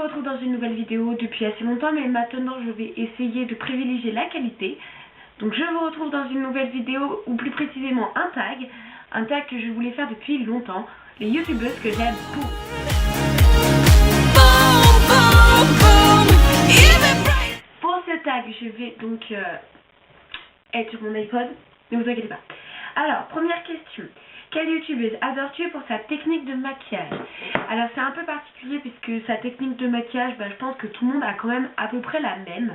vous retrouve dans une nouvelle vidéo depuis assez longtemps, mais maintenant je vais essayer de privilégier la qualité. Donc je vous retrouve dans une nouvelle vidéo, ou plus précisément un tag que je voulais faire depuis longtemps, les youtubeuses que j'aime beaucoup. Pour ce tag, je vais donc être sur mon iPod, ne vous inquiétez pas. Alors, première question. Quelle youtubeuse adores-tu pour sa technique de maquillage? Alors c'est un peu particulier puisque sa technique de maquillage, je pense que tout le monde a quand même à peu près la même.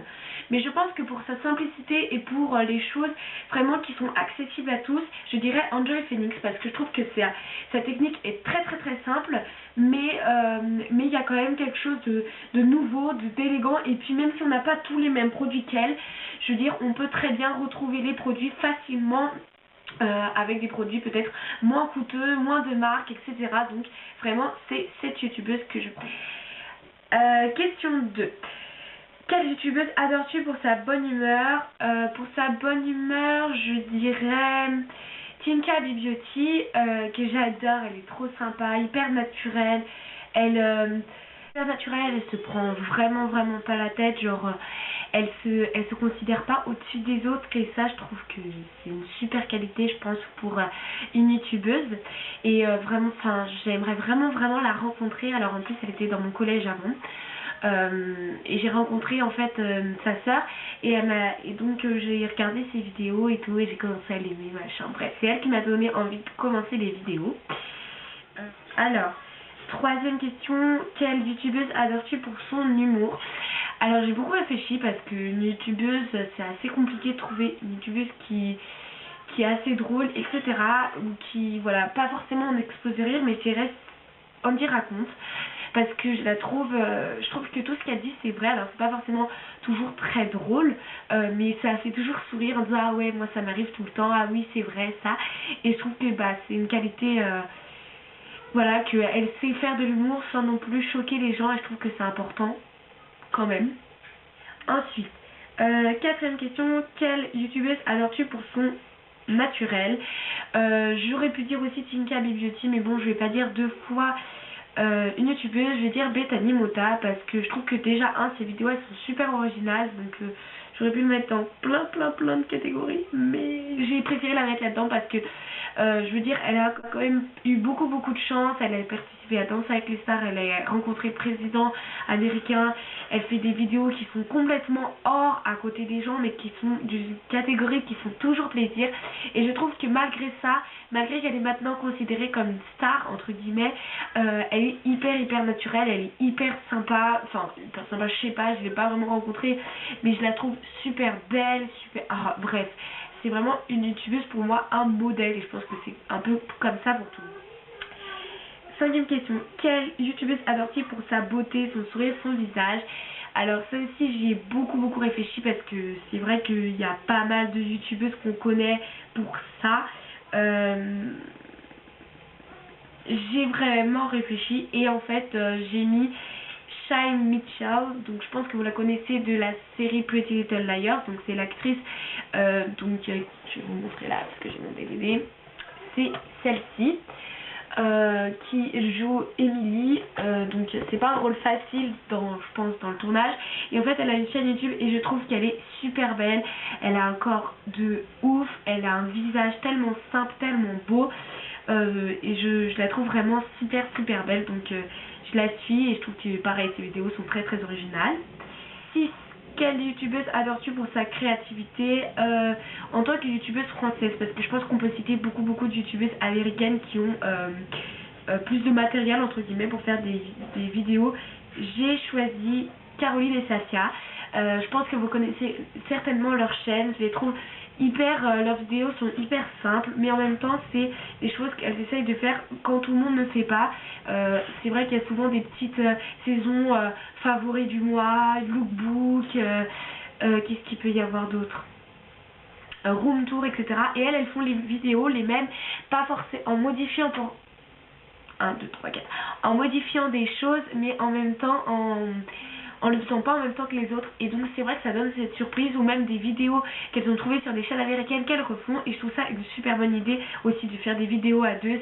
Mais je pense que pour sa simplicité et pour les choses vraiment qui sont accessibles à tous, je dirais Enjoy Phoenix, parce que je trouve que sa technique est très simple, mais il y a quand même quelque chose de nouveau, d'élégant, et puis même si on n'a pas tous les mêmes produits qu'elle, je veux dire, on peut très bien retrouver les produits facilement. Avec des produits peut-être moins coûteux, moins de marques, etc. Donc vraiment c'est cette youtubeuse que je prends. Question 2. Quelle youtubeuse adores-tu pour sa bonne humeur? Pour sa bonne humeur, je dirais Tinka Bibioti, que j'adore. Elle est trop sympa, hyper naturelle. Elle se prend vraiment pas la tête, genre elle se considère pas au-dessus des autres, et ça je trouve que c'est une super qualité, je pense, pour une youtubeuse. Et vraiment, j'aimerais vraiment la rencontrer. Alors en plus elle était dans mon collège avant, et j'ai rencontré en fait sa soeur, et donc j'ai regardé ses vidéos et tout, et j'ai commencé à l'aimer, machin, bref, c'est elle qui m'a donné envie de commencer les vidéos. Alors, troisième question, quelle youtubeuse adores-tu pour son humour? Alors j'ai beaucoup réfléchi parce qu'une youtubeuse, c'est assez compliqué de trouver une youtubeuse qui est assez drôle, etc. Ou qui, voilà, pas forcément en expose rire, mais qui reste en dit raconte. Parce que je trouve que tout ce qu'elle dit c'est vrai. Alors c'est pas forcément toujours très drôle, mais ça fait toujours sourire en disant ah ouais, moi ça m'arrive tout le temps, ah oui c'est vrai ça. Et je trouve que c'est une qualité, voilà, qu'elle sait faire de l'humour sans non plus choquer les gens, et je trouve que c'est important quand même. Ensuite, quatrième question, quelle youtubeuse adores-tu pour son naturel? J'aurais pu dire aussi Tinka Bibioti, mais bon, je vais pas dire deux fois une youtubeuse, je vais dire Bethany Mota, parce que je trouve que déjà, ses vidéos elles sont super originales, donc j'aurais pu le mettre dans plein de catégories, mais j'ai préféré la mettre là-dedans parce que je veux dire, elle a quand même eu beaucoup de chance. Elle a participé à Danse avec les stars, elle a rencontré le président américain, elle fait des vidéos qui sont complètement hors à côté des gens, mais qui sont d'une catégorie qui font toujours plaisir. Et je trouve que malgré ça, malgré qu'elle est maintenant considérée comme une star entre guillemets, elle est hyper naturelle, elle est hyper sympa, je sais pas, je l'ai pas vraiment rencontrée, mais je la trouve super belle, bref, c'est vraiment une youtubeuse pour moi, un modèle, et je pense que c'est un peu comme ça pour tout le monde. Cinquième question, quelle youtubeuse adore-tu pour sa beauté, son sourire, son visage? Alors ça aussi j'y ai beaucoup réfléchi, parce que c'est vrai qu'il y a pas mal de youtubeuses qu'on connaît pour ça. J'ai vraiment réfléchi, et en fait j'ai mis Shay Mitchell, donc je pense que vous la connaissez de la série Pretty Little Liars, donc c'est l'actrice, donc je vais vous montrer là parce que j'ai mon DVD, c'est celle-ci, qui joue Emily, donc c'est pas un rôle facile je pense dans le tournage, et en fait elle a une chaîne YouTube et je trouve qu'elle est super belle, elle a un corps de ouf, elle a un visage tellement simple, tellement beau, et je la trouve vraiment super belle, donc je la suis et je trouve que pareil, ses vidéos sont très originales. 6. Quelle youtubeuse adores-tu pour sa créativité en tant que youtubeuse française? Parce que je pense qu'on peut citer beaucoup de youtubeuses américaines qui ont plus de matériel entre guillemets pour faire des vidéos. J'ai choisi Caroline et Saskia. Je pense que vous connaissez certainement leur chaîne. Je les trouve leurs vidéos sont hyper simples, mais en même temps c'est des choses qu'elles essayent de faire quand tout le monde ne fait pas. C'est vrai qu'il y a souvent des petites saisons favoris du mois, lookbook, qu'est-ce qu'il peut y avoir d'autre, room tour, etc. Et elles font les vidéos les mêmes, pas forcément en modifiant en modifiant des choses, mais en même temps en le faisant pas en même temps que les autres, et donc c'est vrai que ça donne cette surprise, ou même des vidéos qu'elles ont trouvées sur des chaînes américaines qu'elles refont, et je trouve ça une super bonne idée aussi de faire des vidéos à deux.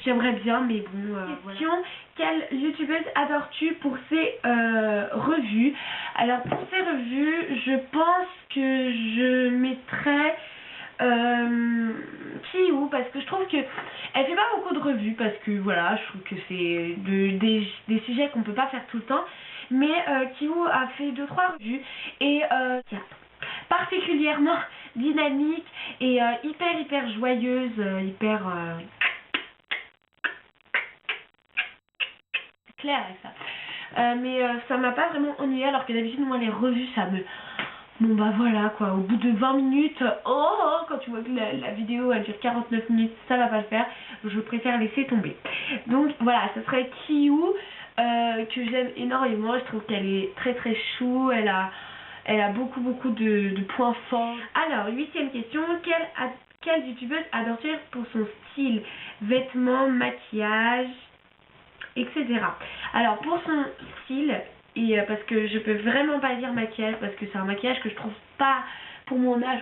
J'aimerais bien, mais bon, question, voilà. Quelle youtubeuse adores-tu pour ses revues? Alors, pour ses revues, je pense que je mettrais Kiyu, parce que je trouve que elle fait pas beaucoup de revues, parce que voilà, je trouve que c'est des sujets qu'on peut pas faire tout le temps, mais Kiyu a fait 2-3 revues, et particulièrement dynamique et hyper joyeuse, hyper clair avec ça. Mais ça m'a pas vraiment ennuyé, alors que d'habitude moi les revues ça me... Bon bah voilà quoi, au bout de 20 minutes, quand tu vois que la vidéo elle dure 49 minutes, ça va pas le faire, je préfère laisser tomber. Donc voilà, ce serait Kiyu, que j'aime énormément, je trouve qu'elle est très chou, elle a beaucoup de points forts. Alors, 8e question, quelle youtubeuse adore-tu pour son style, vêtements, maquillage, etc. Alors, pour son style, et parce que je peux vraiment pas dire maquillage, parce que c'est un maquillage que je trouve pas, pour mon âge,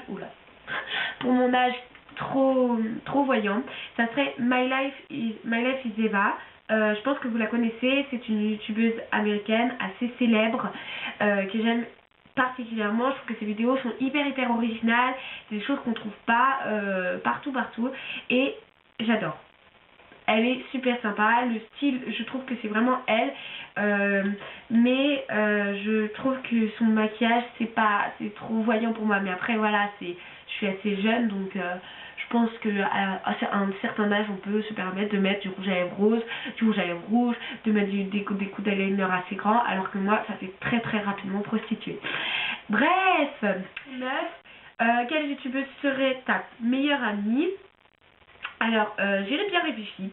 pour mon âge trop voyant, ça serait My Life is Eva. Je pense que vous la connaissez, c'est une youtubeuse américaine assez célèbre, que j'aime particulièrement. Je trouve que ses vidéos sont hyper originales, c'est des choses qu'on trouve pas partout, et j'adore. Elle est super sympa, le style, je trouve que c'est vraiment elle, mais je trouve que son maquillage, c'est trop voyant pour moi. Mais après, voilà, je suis assez jeune, donc je pense qu'à un certain âge, on peut se permettre de mettre du rouge à lèvres rose, du rouge à lèvres rouge, de mettre des coups d'eyeliner assez grands, alors que moi, ça fait très rapidement prostituée. Bref, 9. Quelle youtubeuse serait ta meilleure amie? Alors, j'ai bien réfléchi,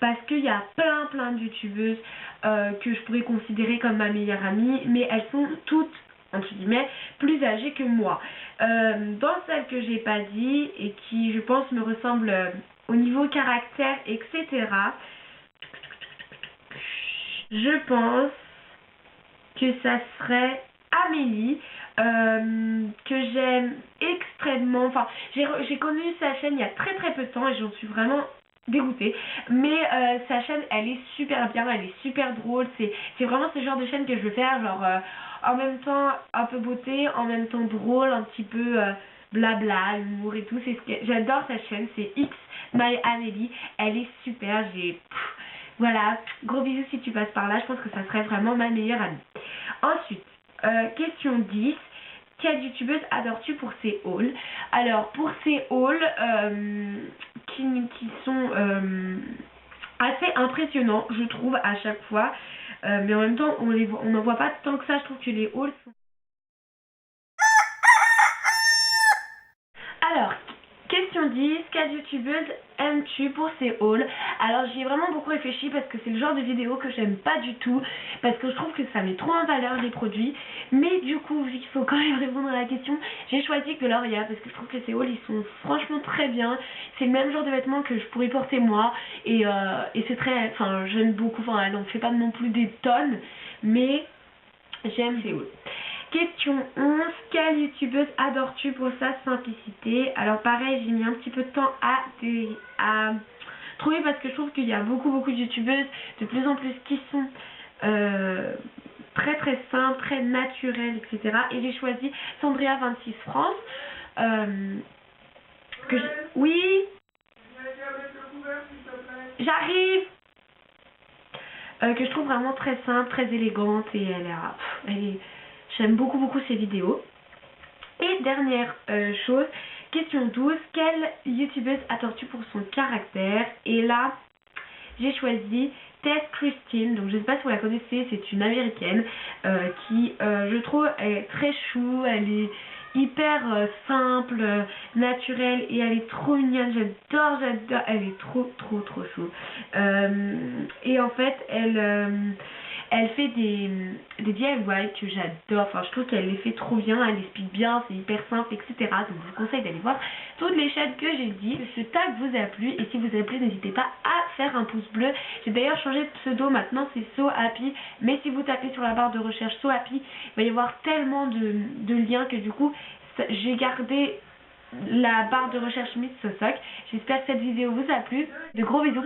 parce qu'il y a plein de youtubeuses que je pourrais considérer comme ma meilleure amie, mais elles sont toutes, entre guillemets, plus âgées que moi. Dans celles que j'ai pas dit, et qui, je pense, me ressemblent au niveau caractère, etc., je pense que ça serait Amélie, que j'aime extrêmement. Enfin, j'ai connu sa chaîne il y a très peu de temps et j'en suis vraiment dégoûtée, mais sa chaîne elle est super bien, elle est super drôle, c'est vraiment ce genre de chaîne que je veux faire, genre en même temps un peu beauté, en même temps drôle, un petit peu blabla, humour et tout. J'adore sa chaîne, c'est X My Amélie, elle est super. Voilà, gros bisous si tu passes par là, je pense que ça serait vraiment ma meilleure amie. Ensuite, question 10. Quelle youtubeuse adores-tu pour ses hauls? Alors, pour ses hauls, qui sont assez impressionnants, je trouve, à chaque fois. Mais en même temps, on n'en voit pas tant que ça. Je trouve que les hauls sont... Alors, question 10, quelle youtubeuse aimes-tu pour ses hauls? Alors j'y ai vraiment beaucoup réfléchi, parce que c'est le genre de vidéo que j'aime pas du tout, parce que je trouve que ça met trop en valeur les produits, mais du coup, vu qu'il faut quand même répondre à la question, j'ai choisi Gloria, parce que je trouve que ses hauls ils sont franchement très bien, c'est le même genre de vêtements que je pourrais porter moi, et c'est très, enfin j'aime beaucoup, enfin elle en fait pas non plus des tonnes, mais j'aime ses hauls. Question 11, quelle youtubeuse adores-tu pour sa simplicité? Alors pareil, j'ai mis un petit peu de temps à trouver, parce que je trouve qu'il y a beaucoup de youtubeuses de plus en plus qui sont très simples, très naturelles, etc. Et j'ai choisi Sandria26 France. Oui, j'arrive. Que je trouve vraiment très simple, très élégante, et j'aime beaucoup ses vidéos. Et dernière chose, question 12, quelle youtubeuse adores-tu pour son caractère? Et là, j'ai choisi Tess Christine, donc je sais pas si vous la connaissez, c'est une américaine qui, je trouve, est très chou, elle est hyper simple, naturelle, et elle est trop mignonne, j'adore, elle est trop chou. Et en fait, elle fait des DIY que j'adore, enfin je trouve qu'elle les fait trop bien, elle explique bien, c'est hyper simple, etc. Donc je vous conseille d'aller voir toutes les chaînes que j'ai dit. Ce tag vous a plu, et si vous a plu, n'hésitez pas à faire un pouce bleu. J'ai d'ailleurs changé de pseudo, maintenant c'est So Happy, mais si vous tapez sur la barre de recherche So Happy, il va y avoir tellement de liens que du coup j'ai gardé la barre de recherche Miss Sosoc. J'espère que cette vidéo vous a plu. De gros bisous.